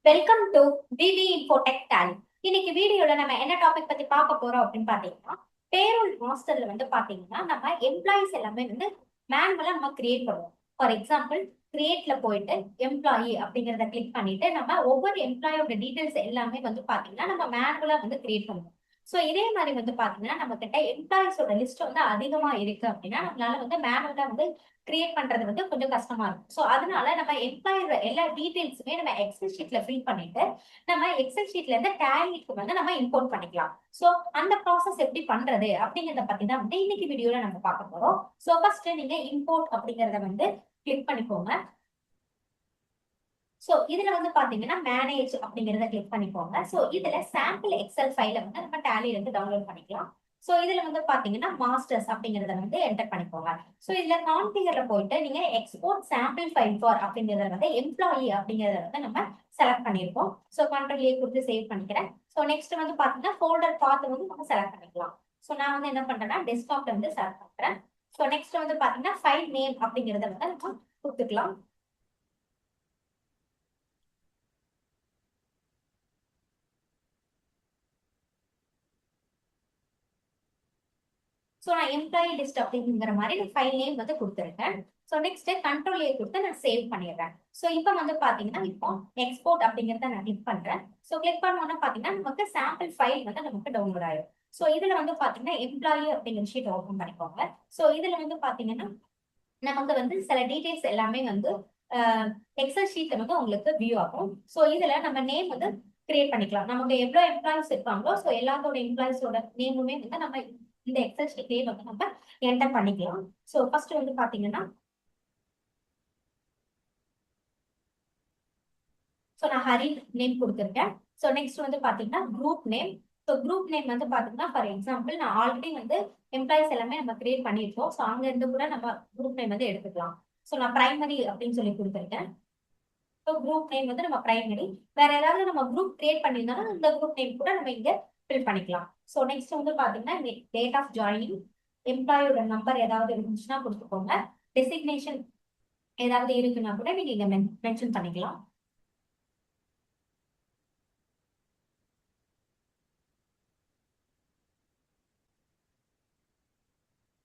Welcome to VV Infotech Talent. இன்னைக்கு வீடியோல நம்ம என்ன டாபிக் பத்தி பார்க்க போறோம் அப்படின்னு பாத்தீங்கன்னா, பேரோல் மாஸ்டர்ல வந்து பாத்தீங்கன்னா நம்ம எம்ப்ளாயிஸ் எல்லாமே வந்து மேனுவலா நம்ம கிரியேட் பண்ணுவோம். ஃபார் எக்ஸாம்பிள், கிரியேட்ல போயிட்டு எம்ப்ளாயி அப்படிங்கறத கிளிக் பண்ணிட்டு நம்ம ஒவ்வொரு எம்ப்ளாயோட டீடைல்ஸ் எல்லாமே வந்து பாத்தீங்கன்னா நம்ம மேனுவலா வந்து கிரியேட் பண்ணுவோம். ஸோ இதே மாதிரி வந்து பாத்தீங்கன்னா நம்ம கிட்ட எம்ப்ளாயிஸோட லிஸ்ட் வந்து அதிகமா இருக்கு அப்படின்னா நம்மளால வந்து மேனுவலா வந்து கிரியேட் பண்றது வந்து கொஞ்சம் கஷ்டமா இருக்கும். ஸோ அதனால நம்ம எம்ப்ளாயோட எல்லா டீடைல்ஸுமே நம்ம எக்ஸல் ஷீட்ல ஃபில் பண்ணிட்டு நம்ம எக்ஸல் ஷீட்ல இருந்து டேலிக்கு வந்து நம்ம இம்போர்ட் பண்ணிக்கலாம். ஸோ அந்த ப்ராசஸ் எப்படி பண்றது அப்படிங்கறத பத்தி தான் வந்து இன்னைக்கு வீடியோல நம்ம பார்க்க போறோம். ஸோ ஃபர்ஸ்ட் நீங்க இம்போர்ட் அப்படிங்கறத வந்து கிளிக் பண்ணிக்கோங்க. ஸோ இதுல வந்து பாத்தீங்கன்னா மேனேஜ் அப்படிங்கறத கிளிக் பண்ணிக்கோங்க. ஸோ இதுல சாம்பிள் எக்ஸல் ஃபைல வந்து நம்ம டேலில இருந்து டவுன்லோட் பண்ணிக்கலாம். ஸோ இதுல வந்து பாத்தீங்கன்னா மாஸ்டர்ஸ் அப்படிங்கறத வந்து என்டர் பண்ணிக்கோங்க. ஸோ இதுல கான்ஃபிகர்ல போயிட்டு நீங்க எக்ஸ்போர்ட் சாம்பிள் ஃபைல் ஃபார் அப்படிங்கறத வந்து எம்ப்ளாயி அப்படிங்கறத வந்து நம்ம செலக்ட் பண்ணிருக்கோம். ஸோ கண்ட்ரோல் ஏ கொடுத்து சேவ் பண்ணிக்கிறேன். ஸோ நெக்ஸ்ட் வந்து பாத்தீங்கன்னா ஃபோல்டர் பாத் வந்து நம்ம செலக்ட் பண்ணிக்கலாம். ஸோ நான் வந்து என்ன பண்றேன்னா டெஸ்க்டாப்ல வந்து செலக்ட் பண்றேன். ஸோ நெக்ஸ்ட் வந்து பாத்தீங்கன்னா ஃபைல் நேம் அப்படிங்கறத வந்து நம்ம கொடுத்துக்கலாம். ஸோ நான் எம்ப்ளாயி லிஸ்ட் அப்படிங்கிற மாதிரி ஃபைல் நேம் வந்து கொடுத்துருக்கேன். ஸோ நெக்ஸ்ட் கண்ட்ரோல் ஏ கொடுத்து நான் சேவ் பண்ணிடுறேன். ஸோ இப்போ வந்து பாத்தீங்கன்னா இப்போ எக்ஸ்போர்ட் அப்படிங்கிறத நான் கிளிக் பண்றேன். ஸோ கிளிக் பண்ணோன்னா பாத்தீங்கன்னா நமக்கு சாம்பிள் ஃபைல் வந்து நமக்கு டவுன்லோட் ஆயிடும். ஸோ இதுல வந்து பாத்தீங்கன்னா எம்ப்ளாயி அப்படிங்கிற ஷீட் ஓப்பன் பண்ணிக்கோங்க. ஸோ இதுல வந்து பாத்தீங்கன்னா நமக்கு வந்து சில டீடைல்ஸ் எல்லாமே வந்து எக்ஸல் ஷீட்ல வந்து உங்களுக்கு வியூ ஆகும். ஸோ இதுல நம்ம நேம் வந்து கிரியேட் பண்ணிக்கலாம். நமக்கு எவ்வளவு எம்ப்ளாயிஸ் இருக்காங்களோ ஸோ எல்லாத்தோட எம்ப்ளாயிஸோட நேமுமே வந்து நம்ம இந்த எக்ஸல் ஷீட்லயே வந்து நம்ம என்டர் பண்ணிக்கலாம். ஸோ ஃபர்ஸ்ட் வந்து பாத்தீங்கன்னா ஸோ நான் ஹரி நேம் கொடுத்துருக்கேன். ஸோ நெக்ஸ்ட் வந்து பாத்தீங்கன்னா group name. So group name வந்து பாத்தீங்கன்னா ஃபார் எக்ஸாம்பிள் நான் ஆல்ரெடி வந்து எம்ப்ளாயிஸ் எல்லாமே நம்ம கிரியேட் பண்ணியிருக்கோம். ஸோ அங்க இருந்து கூட நம்ம குரூப் நேம் வந்து எடுத்துக்கலாம். ஸோ நான் பிரைமரி அப்படின்னு சொல்லி கொடுத்துருக்கேன். ஸோ குரூப் நேம் வந்து நம்ம பிரைமரி. வேற ஏதாவது நம்ம குரூப் கிரியேட் பண்ணியிருந்தாலும் இந்த குரூப் நேம் கூட நம்ம இங்க ஃபில் பண்ணிக்கலாம். ஸோ நெக்ஸ்ட் வந்து பாத்தீங்கன்னா டேட் ஆஃப் ஜாயினிங், எம்ப்ளாயோட நம்பர் ஏதாவது இருந்துச்சுன்னா கொடுத்துக்கோங்க. டெசிக்னேஷன் ஏதாவது இருக்குன்னா கூட நீங்க இங்க மென்ஷன் பண்ணிக்கலாம்.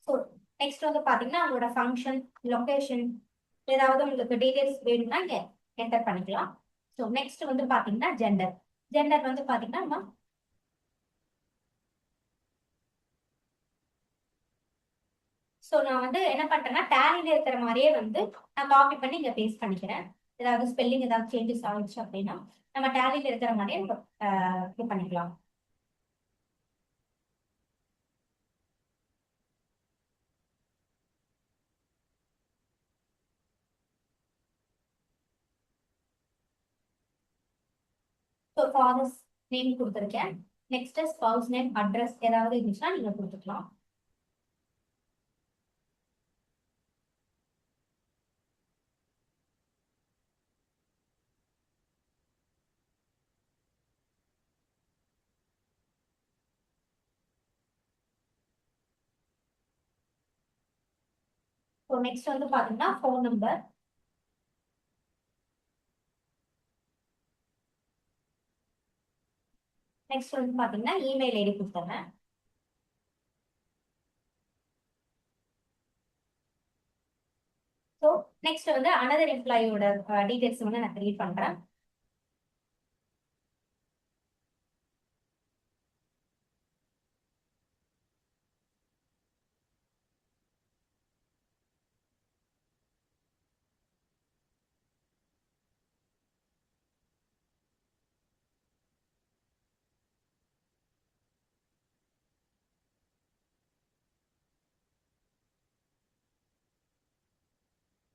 ஸோ நெக்ஸ்ட் வந்து பாத்தீங்கன்னா உங்களோட ஃபங்க்ஷன், லொகேஷன் ஏதாவது உங்களுக்கு டீடைல்ஸ் வேணும்னா இங்க என்டர் பண்ணிக்கலாம். ஸோ நெக்ஸ்ட் வந்து பாத்தீங்கன்னா ஜெண்டர். ஜெண்டர் வந்து பாத்தீங்கன்னா நம்ம ஸோ நான் வந்து என்ன பண்றேன்னா டேலில இருக்கிற மாதிரியே வந்து நான் காப்பி பண்ணி இங்க பேஸ்ட் பண்ணிக்கிறேன். ஏதாவது ஸ்பெல்லிங் ஏதாவது சேஞ்சஸ் ஆகிடுச்சு அப்படின்னா நம்ம டேலில இருக்கிற மாதிரியே நம்ம இது பண்ணிக்கலாம். ஸோ ஃபாதர்ஸ் நேம் கொடுத்துருக்கேன். நெக்ஸ்ட் ஸ்பவுஸ் நேம், அட்ரஸ் ஏதாவது இருந்துச்சுன்னா நீங்க கொடுத்துக்கலாம். ஸோ நெக்ஸ்ட் வந்து பாத்தீங்கன்னா ஃபோன் நம்பர். நெக்ஸ்ட் வந்து பாத்தீங்கன்னா இமெயில் ஐடி கொடுத்துறேன். ஸோ நெக்ஸ்ட் வந்து அனதர் எம்ப்ளாயோட டீடைல்ஸ் வந்து நான் கிரியேட் பண்றேன்.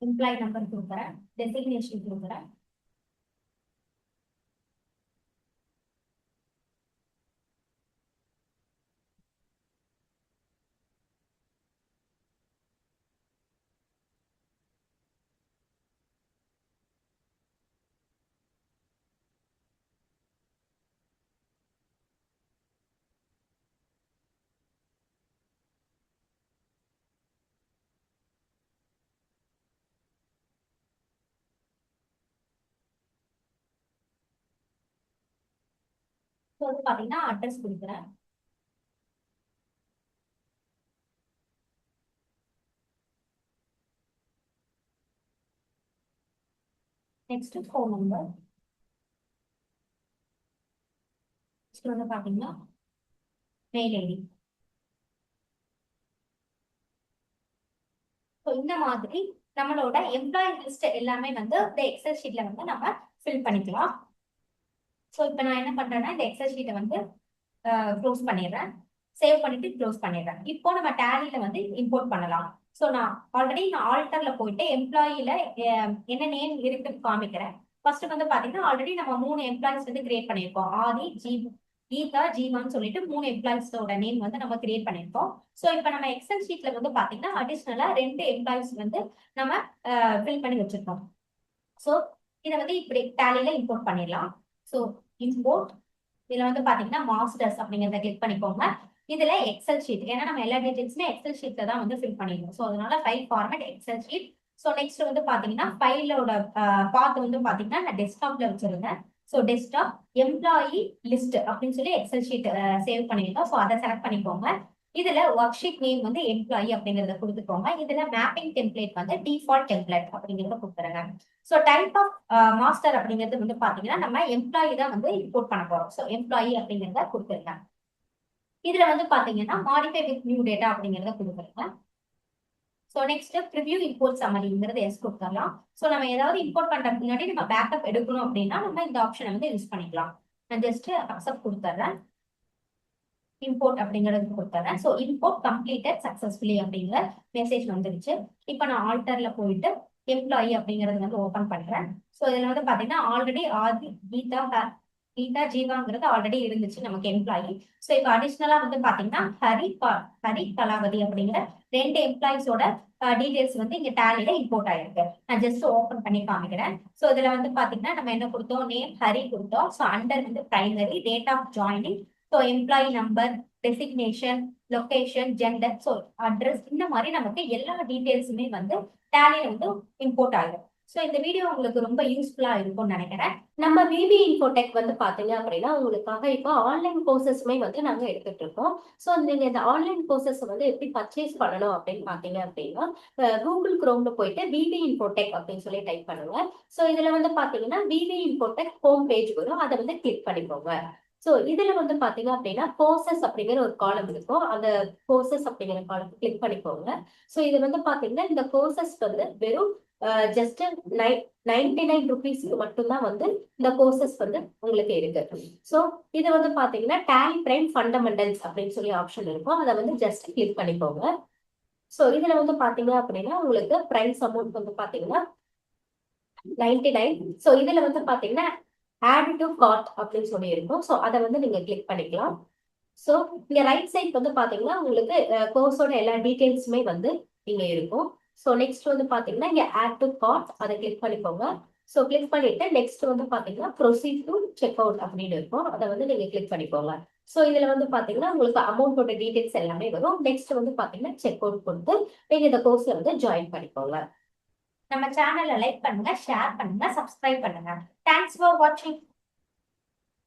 எம்ப்ளாயி நம்பர் கொடுக்குறேன், டெசிக்னேஷன் கொடுக்குறேன். வந்து பாத்தீங்கன்னா அட்ரஸ் கொடுக்குறேன். Next phone number. நெக்ஸ்ட் வந்து பாத்தீங்கன்னா மெயில் ஐடி. ஸோ இந்த மாதிரி நம்மளோட எம்ப்ளாயி லிஸ்ட் எல்லாமே வந்து இந்த எக்ஸல் ஷீட்ல வந்து நம்ம ஃபில் பண்ணிக்கலாம். ஸோ இப்போ நான் என்ன பண்றேன்னா இந்த எக்ஸல் ஷீட்டை வந்து க்ளோஸ் பண்ணிடுறேன். சேவ் பண்ணிட்டு க்ளோஸ் பண்ணிடுறேன். இப்போ நம்ம டேலியில வந்து இம்போர்ட் பண்ணலாம். ஸோ நான் ஆல்டர்ல போயிட்டு எம்ப்ளாயில என்ன நேம் இருக்குன்னு காமிக்கிறேன். ஃபர்ஸ்ட் வந்து பாத்தீங்கன்னா ஆல்ரெடி நம்ம 3 எம்ப்ளாயிஸ் வந்து கிரியேட் பண்ணியிருக்கோம். ஆதி, கீதா, ஜீவான்னு சொல்லிட்டு 3 எம்ப்ளாயிஸோட நேம் வந்து நம்ம கிரியேட் பண்ணியிருக்கோம். ஸோ இப்போ நம்ம எக்ஸல் ஷீட்ல வந்து பாத்தீங்கன்னா அடிஷ்னலா 2 எம்ப்ளாயிஸ் வந்து நம்ம ஃபில் பண்ணி வச்சிருக்கோம். ஸோ இதை வந்து இப்படி டேலியில இம்போர்ட் பண்ணிடலாம். ஸோ இம்போர்ட், இதுல வந்து பாத்தீங்கன்னா மாஸ்டர்ஸ் அப்படிங்கிறத கிளிக் பண்ணிக்கோங்க. இதுல எக்ஸல் ஷீட், ஏன்னா நம்ம எல்லா டீடைல்ஸுமே எக்ஸல் ஷீட்ல தான் வந்து ஃபில் பண்ணிருக்கோம். ஸோ அதனால file format Excel sheet. So next வந்து பாத்தீங்கன்னா ஃபைலோட பாத் வந்து பாத்தீங்கன்னா நான் டெஸ்க்டாப்ல வச்சிருந்தேன். ஸோ டெஸ்க்டாப் எம்ப்ளாயி லிஸ்ட் அப்படின்னு சொல்லி எக்ஸல் ஷீட் சேவ் பண்ணிருக்கோம். ஸோ அதை செலக்ட் பண்ணிக்கோங்க. இதுல ஒர்க் ஷீட் நேம் வந்து எம்ப்ளாயி அப்படிங்கறத கொடுத்துக்கோங்க. இதுல மேப்பிங் டெம்ப்ளேட் வந்து டிஃபால்ட் டெம்ப்ளேட் அப்படிங்கறத கொடுத்துருங்க. ஸோ டைப் ஆஃப் மாஸ்டர் அப்படிங்கிறது வந்து பாத்தீங்கன்னா நம்ம எம்ப்ளாயி தான் வந்து இம்போர்ட் பண்ண போறோம். ஸோ எம்ப்ளாயி அப்படிங்கிறத கொடுத்துருங்க. இதுல வந்து பாத்தீங்கன்னா மாடிஃபை வித் நியூ டேட்டா அப்படிங்கறத கொடுத்துருங்க. ஸோ நெக்ஸ்ட் ப்ரிவியூ இம்போர்ட் சம்மரிங்கிறது எஸ் கொடுத்துடலாம். ஸோ நம்ம ஏதாவது இம்போர்ட் பண்றதுக்கு முன்னாடி நம்ம பேக்கப் எடுக்கணும் அப்படின்னா நம்ம இந்த ஆப்ஷனை வந்து யூஸ் பண்ணிக்கலாம். நான் ஜஸ்ட் அக்செப்ட் கொடுத்துட்றேன். இம்போர்ட் அப்படிங்கிறது கொடுத்துறேன். ஸோ இம்போர்ட் கம்ப்ளீட்டட் சக்சஸ்ஃபுல்லி அப்படிங்கிற மெசேஜ் வந்துருச்சு. இப்போ நான் ஆல்டர்ல போயிட்டு எம்ப்ளாயி அப்படிங்கறது வந்து ஓபன் பண்றேன். ஸோ இதுல வந்து பாத்தீங்கன்னா ஆல்ரெடி ஆதி, கீதா, ஜீவாங்கிறது ஆல்ரெடி இருந்துச்சு நமக்கு எம்ப்ளாயி. ஸோ இப்போ அடிஷ்னலா வந்து பாத்தீங்கன்னா ஹரி, கலாவதி அப்படிங்கிற 2 எம்ப்ளாயிஸோட டீடைல்ஸ் வந்து இங்க டேலியில இம்போர்ட் ஆயிருக்கு. நான் ஜஸ்ட் ஓபன் பண்ணி காமிக்கிறேன். ஸோ இதுல வந்து பாத்தீங்கன்னா நம்ம என்ன கொடுத்தோம், நேம் ஹரி கொடுத்தோம். ஸோ அண்டர் வந்து primary, date of joining, so employee number, designation, location, gender, so address, இந்த மாதிரி நமக்கு எல்லா டீடைல்ஸுமே வந்து டேலியில வந்து இம்போர்ட் ஆகும். ஸோ இந்த வீடியோ உங்களுக்கு ரொம்ப யூஸ்ஃபுல்லா இருக்கும்னு நினைக்கிறேன். நம்ம பிபி இன்ஃபோடெக் வந்து பாத்தீங்க அப்படின்னா உங்களுக்காக இப்போ ஆன்லைன் கோர்சஸ்மே வந்து நாங்க எடுத்துட்டு இருக்கோம். ஸோ நீங்க இந்த ஆன்லைன் கோர்சஸ் வந்து எப்படி பர்ச்சேஸ் பண்ணணும் அப்படின்னு பாத்தீங்க அப்படின்னா கூகுள் குரோம்ல போயிட்டு பிபி இன்ஃபோடெக் அப்படின்னு சொல்லி டைப் பண்ணுங்க. ஸோ இதுல வந்து பாத்தீங்கன்னா பிபி இன்ஃபோடெக் ஹோம் பேஜ் வரும். அதை வந்து கிளிக் பண்ணிக்கோங்க. ஸோ இதுல வந்து பாத்தீங்க அப்படின்னா கோர்சஸ் அப்படிங்கிற ஒரு காலம் இருக்கும். அந்த கோர்சஸ் அப்படிங்கிற காலம் கிளிக் பண்ணிக்கோங்க. ஸோ இது வந்து பாத்தீங்கன்னா இந்த கோர்சஸ் வந்து வெறும் ஜஸ்ட் 99 ருபீஸ்க்கு மட்டும்தான் வந்து இந்த கோர்சஸ் வந்து உங்களுக்கு இருக்கு. ஸோ இது வந்து பாத்தீங்கன்னா டேலி பிரைம் ஃபண்டமெண்டல்ஸ் அப்படின்னு சொல்லி ஆப்ஷன் இருக்கும். அதை வந்து ஜஸ்ட் கிளிக் பண்ணிக்கோங்க. ஸோ இதுல வந்து பாத்தீங்க அப்படின்னா உங்களுக்கு பிரைஸ் அமௌண்ட் வந்து பாத்தீங்கன்னா 99. ஸோ இதுல வந்து பாத்தீங்கன்னா ஆட் டு கார்ட் அப்படின்னு சொல்லி இருக்கும். ஸோ அதை வந்து நீங்க கிளிக் பண்ணிக்கலாம். ஸோ இங்க ரைட் சைட் வந்து பாத்தீங்கன்னா உங்களுக்கு கோர்ஸோட எல்லா டீடைல்ஸுமே வந்து இங்க இருக்கும். ஸோ நெக்ஸ்ட் வந்து பாத்தீங்கன்னா இங்க ஆட் டு கார்ட், அதை கிளிக் பண்ணிக்கோங்க. ஸோ கிளிக் பண்ணிட்டு நெக்ஸ்ட் வந்து பாத்தீங்கன்னா ப்ரொசீட் டு செக் அவுட் அப்படின்னு இருக்கும். அதை வந்து நீங்க கிளிக் பண்ணிக்கோங்க. ஸோ இதுல வந்து பாத்தீங்கன்னா உங்களுக்கு அமௌண்டோட டீடைல்ஸ் எல்லாமே வரும். நெக்ஸ்ட் வந்து பாத்தீங்கன்னா செக் அவுட் கொடுத்து நீங்க இந்த கோர்ஸ்ல வந்து ஜாயின் பண்ணிக்கோங்க. நம்ம சேனலை லைக் பண்ணுங்க, ஷேர் பண்ணுங்க, சப்ஸ்கிரைப் பண்ணுங்க. தேங்க்ஸ் ஃபார் வாட்சிங்.